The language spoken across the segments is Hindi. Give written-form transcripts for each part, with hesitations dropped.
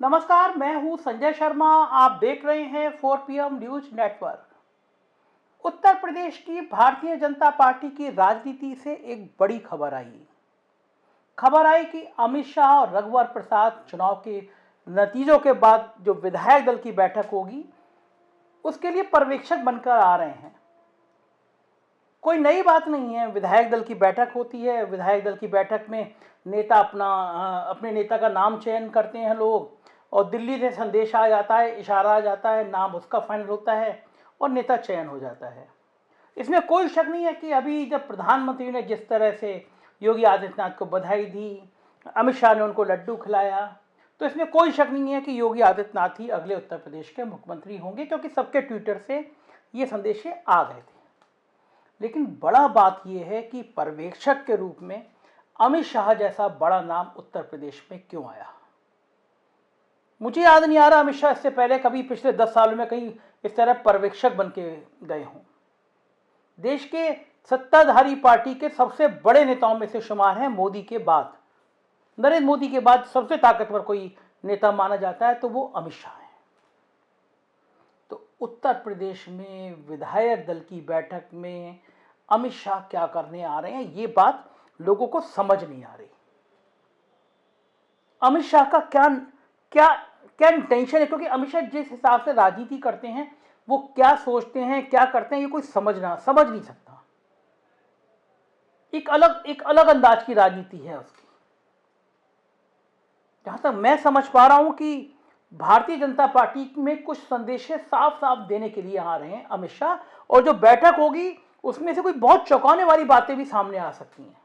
नमस्कार, मैं हूं संजय शर्मा। आप देख रहे हैं 4 PM news network. Uttar Pradesh की भारतीय जनता पार्टी की राजनीति से एक बड़ी खबर आई कि अमित शाह और रघुवर प्रसाद चुनाव के नतीजों के बाद जो विधायक दल की बैठक होगी उसके लिए पर्यवेक्षक बनकर आ रहे हैं। कोई नई बात नहीं है, विधायक दल की बैठक होती है। विधायक दल की बैठक में नेता अपने नेता का नाम चयन करते हैं लोग, और दिल्ली से संदेश आ जाता है, इशारा आ जाता है, नाम उसका फाइनल होता है और नेता चयन हो जाता है। इसमें कोई शक नहीं है कि अभी जब प्रधानमंत्री ने जिस तरह से योगी आदित्यनाथ को बधाई दी, अमित शाह ने उनको लड्डू खिलाया, तो इसमें कोई शक नहीं है कि योगी आदित्यनाथ ही अगले उत्तर प्रदेश के मुख्यमंत्री होंगे, क्योंकि सबके ट्विटर से ये संदेश आ गए थे। लेकिन बड़ा बात यह है कि पर्यवेक्षक के रूप में अमित शाह जैसा बड़ा नाम उत्तर प्रदेश में क्यों आया। मुझे याद नहीं आ रहा अमित शाह इससे पहले कभी पिछले 10 सालों में कहीं इस तरह पर्यवेक्षक बन के गए हों। देश के सत्ताधारी पार्टी के सबसे बड़े नेताओं में से शुमार हैं। मोदी के बाद, नरेंद्र मोदी के बाद सबसे ताकतवर कोई नेता माना जाता है तो वो अमित शाह है। तो उत्तर प्रदेश में विधायक दल की बैठक में अमित शाह क्या करने आ रहे हैं, ये बात लोगों को समझ नहीं आ रही। अमित शाह का क्या क्या क्या इंटेंशन है, क्योंकि अमित शाह जिस हिसाब से राजनीति करते हैं, वो क्या सोचते हैं, क्या करते हैं, ये कोई समझ नहीं सकता। एक अलग अंदाज की राजनीति है उसकी। जहां तक मैं समझ पा रहा हूं कि भारतीय जनता पार्टी में कुछ संदेश साफ साफ देने के लिए आ रहे हैं अमित शाह, और जो बैठक होगी उसमें से कोई बहुत चौंकाने वाली बातें भी सामने आ सकती हैं।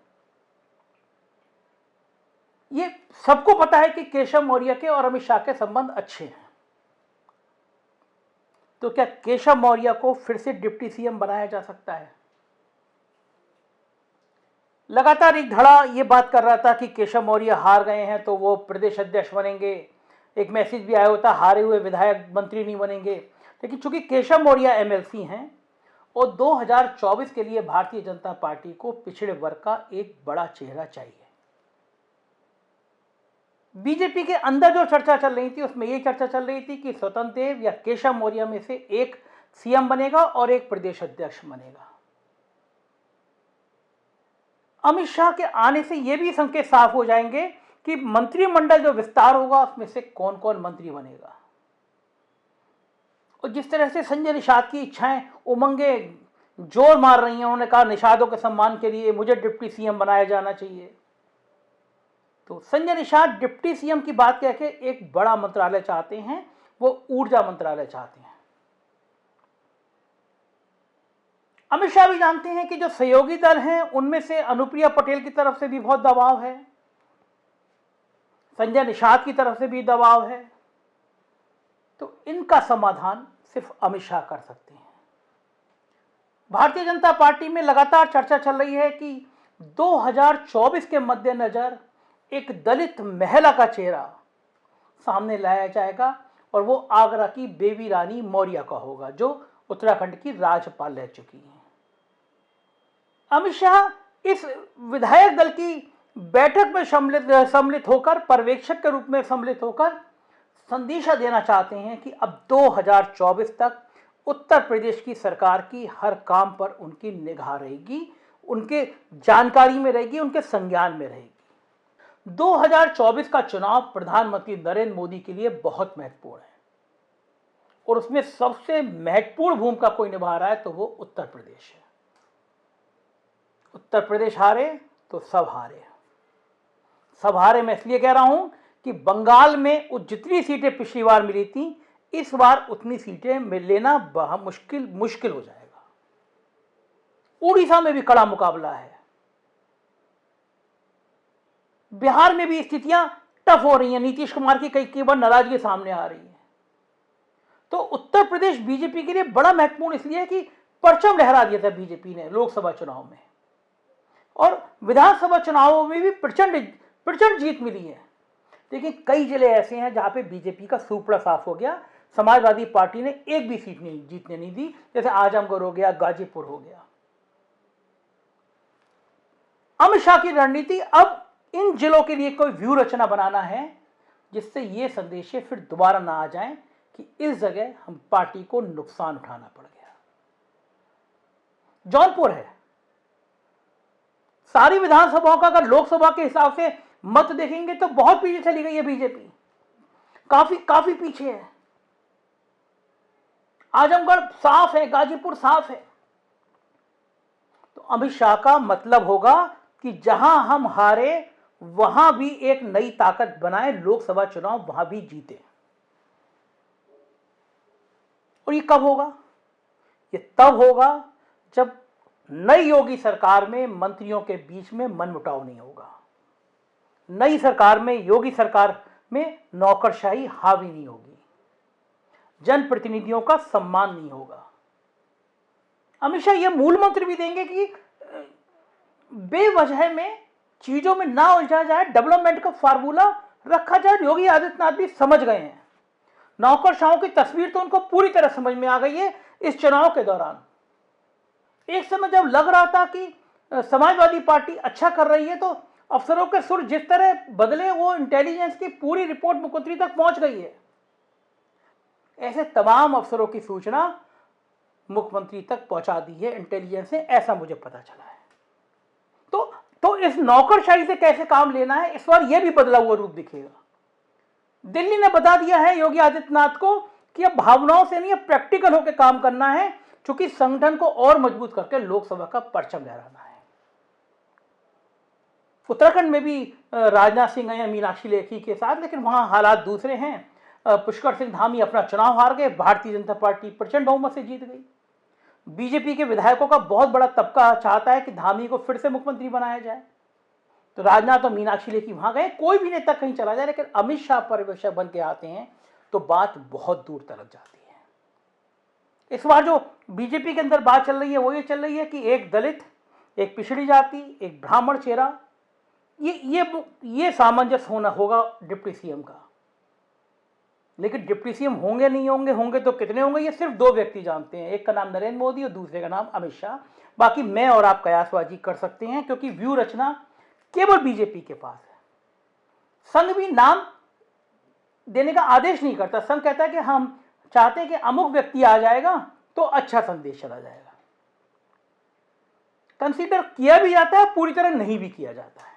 ये सबको पता है कि केशव मौर्य के और अमित शाह के संबंध अच्छे हैं। तो क्या केशव मौर्य को फिर से डिप्टी सीएम बनाया जा सकता है? लगातार एक धड़ा ये बात कर रहा था कि केशव मौर्य हार गए हैं तो वो प्रदेश अध्यक्ष बनेंगे। एक मैसेज भी आया होता, हारे हुए विधायक मंत्री नहीं बनेंगे। लेकिन चूंकि केशव मौर्य एमएलसी हैं और 2024 के लिए भारतीय जनता पार्टी को पिछड़े वर्ग का एक बड़ा चेहरा चाहिए। बीजेपी के अंदर जो चर्चा चल रही थी उसमें यह चर्चा चल रही थी कि स्वतंत्र देव या केशव मौर्य में से एक सीएम बनेगा और एक प्रदेश अध्यक्ष बनेगा। अमित शाह के आने से यह भी संकेत साफ हो जाएंगे कि मंत्रिमंडल जो विस्तार होगा उसमें से कौन कौन मंत्री बनेगा। और जिस तरह से संजय निषाद की इच्छाएं, उमंगे जोर मार रही हैं, उन्होंने कहा निषादों के सम्मान के लिए मुझे डिप्टी सीएम बनाया जाना चाहिए। तो संजय निषाद डिप्टी सीएम की बात कह के एक बड़ा मंत्रालय चाहते हैं, वो ऊर्जा मंत्रालय चाहते हैं। अमित शाह भी जानते हैं कि जो सहयोगी दल हैं उनमें से अनुप्रिया पटेल की तरफ से भी बहुत दबाव है, संजय निषाद की तरफ से भी दबाव है। तो इनका समाधान सिर्फ अमित शाह कर सकते हैं। भारतीय जनता पार्टी में लगातार चर्चा चल रही है कि 2024 के मद्देनजर एक दलित महिला का चेहरा सामने लाया जाएगा और वो आगरा की बेबी रानी मौर्य का होगा, जो उत्तराखंड की राज्यपाल रह चुकी हैं। अमित शाह इस विधायक दल की बैठक में सम्मिलित होकर, पर्यवेक्षक के रूप में सम्मिलित होकर संदेशा देना चाहते हैं कि अब 2024 तक उत्तर प्रदेश की सरकार की हर काम पर उनकी निगाह रहेगी, उनके जानकारी में रहेगी, उनके संज्ञान में रहेगी। 2024 का चुनाव प्रधानमंत्री नरेंद्र मोदी के लिए बहुत महत्वपूर्ण है, और उसमें सबसे महत्वपूर्ण भूमिका कोई निभा रहा है तो वो उत्तर प्रदेश है। उत्तर प्रदेश हारे तो सब हारे। सब हारे मैं इसलिए कह रहा हूं कि बंगाल में जितनी सीटें पिछली बार मिली थी, इस बार उतनी सीटें लेना मुश्किल हो जाएगा। उड़ीसा में भी कड़ा मुकाबला है, बिहार में भी स्थितियां टफ हो रही हैं, नीतीश कुमार की कई बार नाराजगी सामने आ रही है। तो उत्तर प्रदेश बीजेपी के लिए बड़ा महत्वपूर्ण इसलिए है कि परचम लहरा दिया था बीजेपी ने लोकसभा चुनाव में, और विधानसभा चुनावों में भी प्रचंड जीत मिली है। लेकिन कई जिले ऐसे हैं जहां पे बीजेपी का सूपड़ा साफ हो गया। समाजवादी पार्टी ने एक भी सीट जीतने नहीं दी, जैसे आजमगढ़ हो गया, गाजीपुर हो गया। अमित शाह की रणनीति अब इन जिलों के लिए कोई व्यू रचना बनाना है जिससे ये संदेश फिर दोबारा ना आ जाएं कि इस जगह हम पार्टी को नुकसान उठाना पड़ गया। जौनपुर है, सारी विधानसभाओं का अगर लोकसभा के हिसाब से मत देखेंगे तो बहुत पीछे चली गई है बीजेपी, काफी पीछे है। आजमगढ़ साफ है, गाजीपुर साफ है। तो अमित शाह का मतलब होगा कि जहां हम हारे वहां भी एक नई ताकत बनाए, लोकसभा चुनाव वहां भी जीते। और ये कब होगा? ये तब होगा जब नई योगी सरकार में मंत्रियों के बीच में मनमुटाव नहीं होगा, नई सरकार में, योगी सरकार में नौकरशाही हावी नहीं होगी, जनप्रतिनिधियों का सम्मान नहीं होगा। अमित शाह यह मूल मंत्र भी देंगे कि बेवजह में चीजों में ना उलझा जाए, डेवलपमेंट का फार्मूला रखा जाए। योगी आदित्यनाथ भी समझ गए हैं, नौकरशाहों की तस्वीर तो उनको पूरी तरह समझ में आ गई है इस चुनाव के दौरान। एक समय जब लग रहा था कि समाजवादी पार्टी अच्छा कर रही है तो अफसरों के सुर जिस तरह बदले, वो इंटेलिजेंस की पूरी रिपोर्ट मुख्यमंत्री तक पहुंच गई है। ऐसे तमाम अफसरों की सूचना मुख्यमंत्री तक पहुंचा दी है इंटेलिजेंस ने, ऐसा मुझे पता चला है। तो इस नौकरशाही से कैसे काम लेना है, इस बार यह भी बदला हुआ रूप दिखेगा। दिल्ली ने बता दिया है योगी आदित्यनाथ को कि अब भावनाओं से नहीं, अब प्रैक्टिकल होकर काम करना है, क्योंकि संगठन को और मजबूत करके लोकसभा का परचम लहराना है। उत्तराखंड में भी राजनाथ सिंह आए मीनाक्षी लेखी के साथ, लेकिन वहां हालात दूसरे हैं। पुष्कर सिंह धामी अपना चुनाव हार गए, भारतीय जनता पार्टी प्रचंड बहुमत से जीत गई। बीजेपी के विधायकों का बहुत बड़ा तबका चाहता है कि धामी को फिर से मुख्यमंत्री बनाया जाए, तो राजनाथ और मीनाक्षी लेखी वहां गए। कोई भी नेता कहीं चला जाए, लेकिन अमित शाह पर्यवेक्षक बन के आते हैं तो बात बहुत दूर तक जाती है। इस बार जो बीजेपी के अंदर बात चल रही है वो ये चल रही है कि एक दलित, एक पिछड़ी जाति, एक ब्राह्मण चेहरा, ये सामंजस्य होना होगा डिप्टी सीएम का। लेकिन डिप्टी सीएम होंगे नहीं होंगे तो कितने होंगे, ये सिर्फ दो व्यक्ति जानते हैं। एक का नाम नरेंद्र मोदी और दूसरे का नाम अमित शाह। बाकी मैं और आप कयासबाजी कर सकते हैं, क्योंकि व्यू रचना केवल बीजेपी के पास है। संघ भी नाम देने का आदेश नहीं करता। संघ कहता है कि हम चाहते हैं कि अमुक व्यक्ति आ जाएगा तो अच्छा संदेश चला जाएगा। कंसीडर किया भी जाता है, पूरी तरह नहीं भी किया जाता है।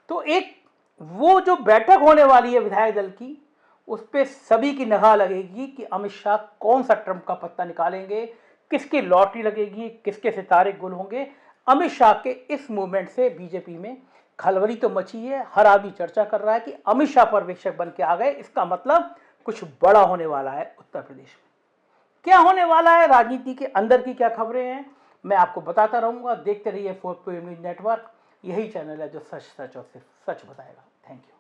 तो एक वो जो बैठक होने वाली है विधायक दल की, उस पर सभी की निगाह लगेगी कि अमित शाह कौन सा ट्रम्प का पत्ता निकालेंगे, किसकी लॉटरी लगेगी, किसके सितारे गुल होंगे। अमित शाह के इस मूवमेंट से बीजेपी में खलबली तो मची है। हर आदमी चर्चा कर रहा है कि अमित शाह पर्यवेक्षक बन के आ गए, इसका मतलब कुछ बड़ा होने वाला है उत्तर प्रदेश में। क्या होने वाला है, राजनीति के अंदर की क्या खबरें हैं, मैं आपको बताता रहूंगा। देखते रहिए 4PM न्यूज़ नेटवर्क, यही चैनल है जो सच और सिर्फ सच बताएगा। Thank you.